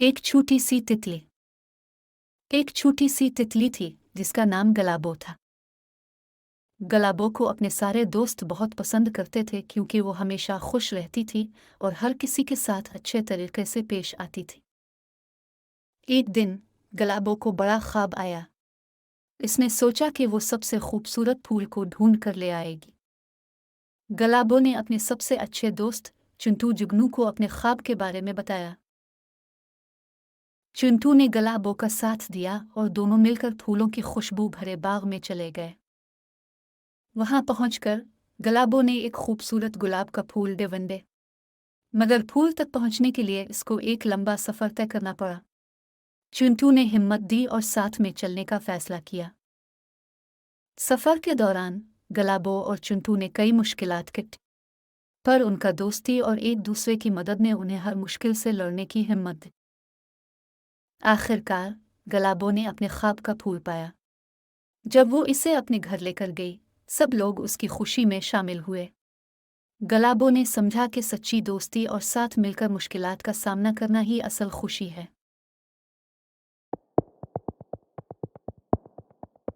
एक छोटी सी तितली। एक छोटी सी तितली थी जिसका नाम गलाबो था। गलाबो को अपने सारे दोस्त बहुत पसंद करते थे क्योंकि वो हमेशा खुश रहती थी और हर किसी के साथ अच्छे तरीके से पेश आती थी। एक दिन गलाबो को बड़ा ख्वाब आया। इसने सोचा कि वो सबसे खूबसूरत फूल को ढूंढ कर ले आएगी। गलाबो ने अपने सबसे अच्छे दोस्त चिंटू जुगनू को अपने ख्वाब के बारे में बताया। चिंटू ने गलाबो का साथ दिया और दोनों मिलकर फूलों की खुशबू भरे बाग में चले गए। वहां पहुंचकर गलाबो ने एक खूबसूरत गुलाब का फूल ढूंढे, मगर फूल तक पहुंचने के लिए इसको एक लंबा सफर तय करना पड़ा। चिंटू ने हिम्मत दी और साथ में चलने का फैसला किया। सफर के दौरान गलाबो और चिंटू ने कई मुश्किलात काटी, पर उनका दोस्ती और एक दूसरे की मदद ने उन्हें हर मुश्किल से लड़ने की हिम्मत दी। आखिरकार गलाबो ने अपने ख्वाब का फूल पाया। जब वो इसे अपने घर लेकर गई, सब लोग उसकी खुशी में शामिल हुए। गलाबो ने समझा कि सच्ची दोस्ती और साथ मिलकर मुश्किलात का सामना करना ही असल खुशी है।